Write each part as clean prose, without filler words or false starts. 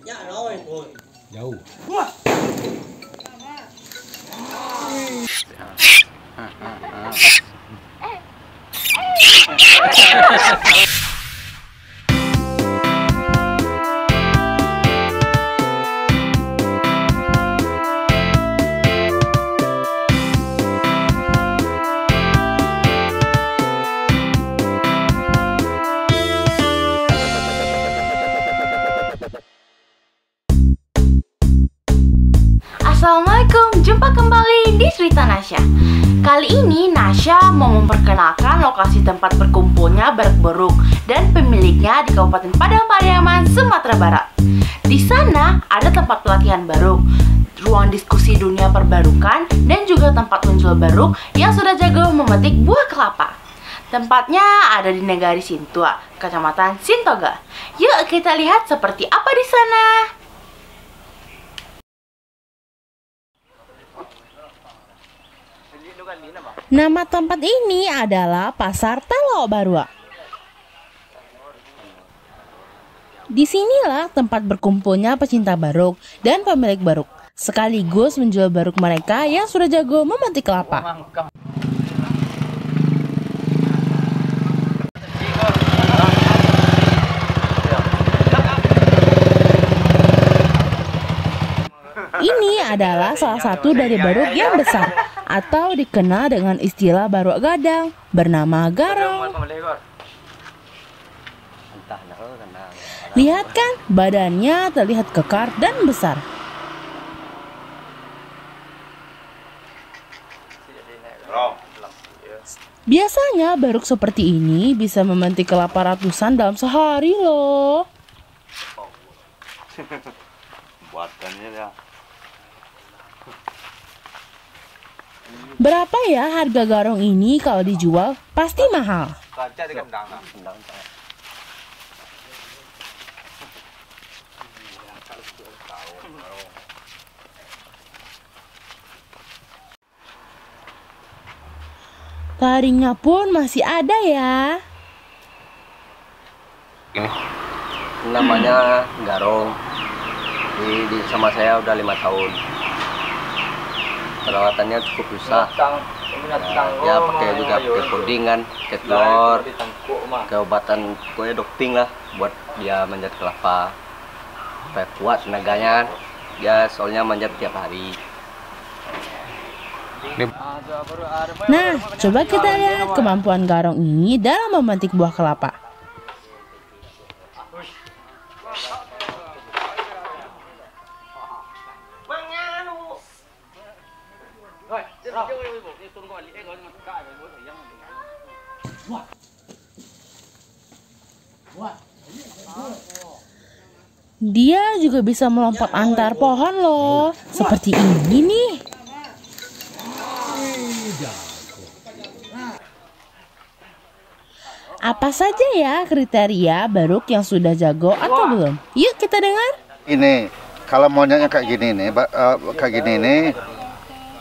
Jauh. Assalamualaikum, jumpa kembali di Cerita Nasya. Kali ini Nasya mau memperkenalkan lokasi tempat berkumpulnya beruk-beruk dan pemiliknya di Kabupaten Padang Pariaman, Sumatera Barat. Di sana ada tempat pelatihan baruk, ruang diskusi dunia perbarukan, dan juga tempat muncul baruk yang sudah jago memetik buah kelapa. Tempatnya ada di Negari Sintua, Kecamatan Sintoga. Yuk kita lihat seperti apa di sana. Nama tempat ini adalah Pasar Telo Barua. Disinilah tempat berkumpulnya pecinta baruk dan pemilik baruk, sekaligus menjual baruk mereka yang sudah jago memetik kelapa. Ini adalah salah satu dari baruk yang besar, atau dikenal dengan istilah baruk gadang, bernama garong. Lihat kan, badannya terlihat kekar dan besar. Biasanya baruk seperti ini bisa memetik kelapa ratusan dalam sehari loh. Berapa ya harga garong ini kalau dijual? Pasti mahal. Taringnya pun masih ada ya. Ini namanya garong. Sama saya udah 5 tahun. Perawatannya cukup susah. Ya pakai pudingan, pakai telur, pakai obatan pokoknya dokting lah buat dia manjat kelapa supaya kuat tenaganya. Ya soalnya manjat tiap hari. Nah, coba kita lihat kemampuan garong ini dalam memetik buah kelapa. Dia juga bisa melompat antar pohon loh, seperti ini nih. Apa saja ya kriteria baruk yang sudah jago atau belum? Yuk kita dengar. Ini kalau monyetnya kayak gini nih,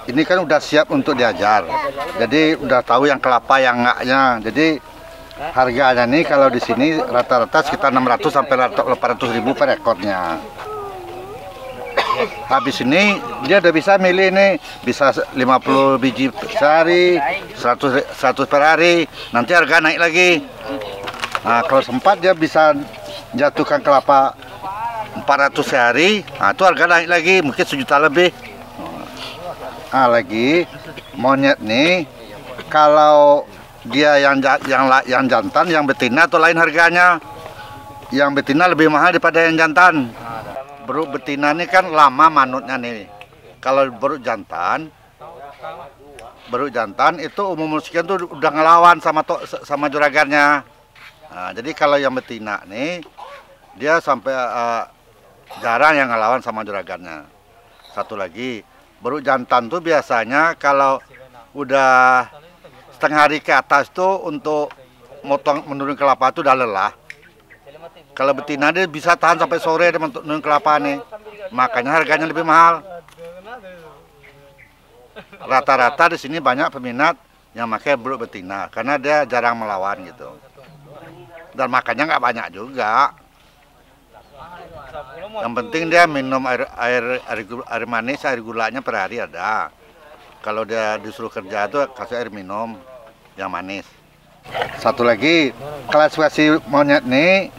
ini kan udah siap untuk diajar. Jadi udah tahu yang kelapa yang enggaknya. Jadi harganya nih kalau di sini rata-rata sekitar 600 sampai 800 ribu per ekornya. Habis ini dia udah bisa milih nih, bisa 50 biji sehari, 100 per hari, nanti harga naik lagi. Nah, kalau sempat dia bisa jatuhkan kelapa 400 sehari, nah itu harga naik lagi, mungkin 1 juta lebih. Nah, lagi monyet nih, kalau dia yang jantan, yang betina atau lain harganya. Yang betina lebih mahal daripada yang jantan. Beruk betina ini kan lama manutnya nih. Kalau beruk jantan itu umur sekian tuh udah ngelawan sama juragannya. Nah, jadi kalau yang betina nih dia sampai jarang yang ngelawan sama juragannya. Satu lagi, beruk jantan tuh biasanya kalau udah setengah hari ke atas tuh untuk menurun kelapa itu udah lelah. Kalau betina dia bisa tahan sampai sore dia menurun kelapa nih. Makanya harganya lebih mahal. Rata-rata di sini banyak peminat yang pakai beruk betina karena dia jarang melawan gitu. Dan makannya nggak banyak juga. Yang penting dia minum air manis, air gulanya per hari ada. Kalau dia disuruh kerja tuh kasih air minum yang manis. Satu lagi, klasifikasi monyet ini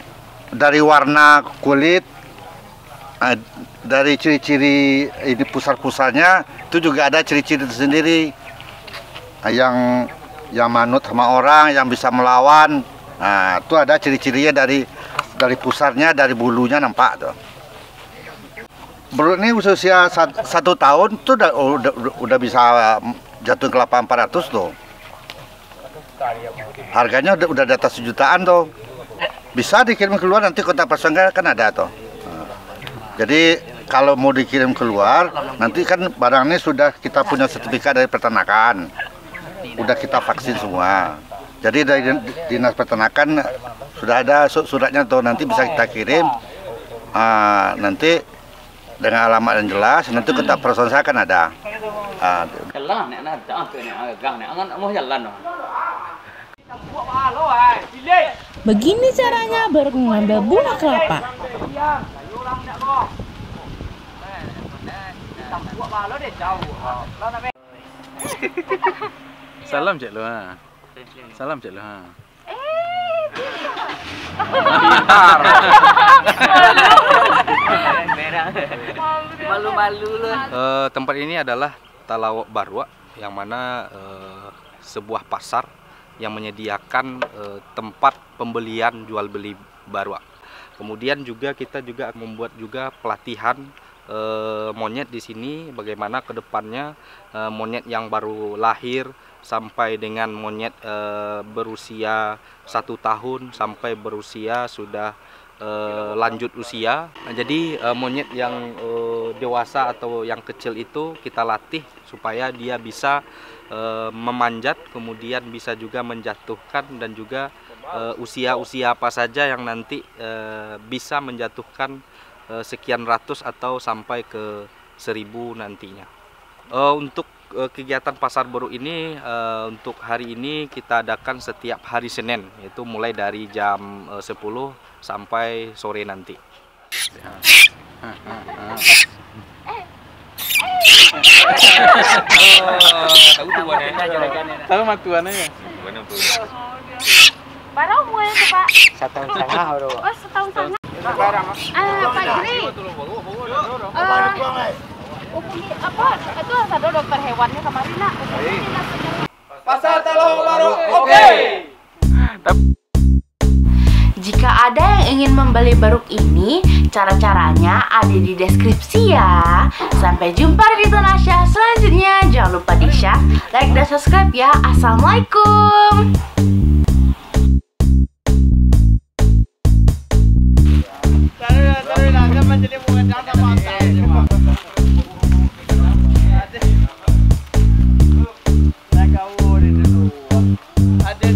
dari warna kulit, dari ciri-ciri ini pusar-pusarnya itu juga ada ciri-ciri tersendiri. Yang manut sama orang, yang bisa melawan. Nah, itu ada ciri-cirinya dari pusarnya, dari bulunya nampak tuh. Beruk ini usia 1 tahun tuh udah bisa jatuh ke 800 tuh. Harganya udah di atas 1 jutaan tuh. Bisa dikirim keluar, nanti kontak personnya kan ada tuh. Jadi kalau mau dikirim keluar, nanti kan barang ini sudah kita punya sertifikat dari peternakan. Udah kita vaksin semua. Jadi dari dinas peternakan sudah ada suratnya tuh, nanti bisa kita kirim. Nanti dengan alamat yang jelas, nanti kontak person saya kan ada. Begini caranya baru mengambil buah kelapa. Salam cik lu ha. Salam cik lu ha. Malu-malu lu. Tempat ini adalah Talawak Barua, yang mana sebuah pasar yang menyediakan tempat pembelian jual beli barua. Kemudian juga kita juga membuat juga pelatihan monyet di sini, bagaimana kedepannya monyet yang baru lahir sampai dengan monyet berusia 1 tahun sampai berusia sudah lanjut usia. Nah, jadi monyet yang dewasa atau yang kecil itu kita latih supaya dia bisa memanjat, kemudian bisa juga menjatuhkan, dan juga usia-usia apa saja yang nanti bisa menjatuhkan sekian ratus atau sampai ke 1000 nantinya. Untuk kegiatan pasar baru ini untuk hari ini kita adakan setiap hari Senin, yaitu mulai dari jam 10 sampai sore nanti. Tahu matuannya ya? Baru mulai itu Pak. 1 tahun setengah baru. Oh, 1 tahun setengah. Pak Giri. Apa? Itu ada dokter hewannya kemarin nak. Pasar Talawak Baru, oke. Jika ada yang ingin membeli baruk ini, cara-caranya ada di deskripsi ya. Sampai jumpa di Tanasya selanjutnya. Jangan lupa di-share, like, dan subscribe ya. Assalamualaikum. Ada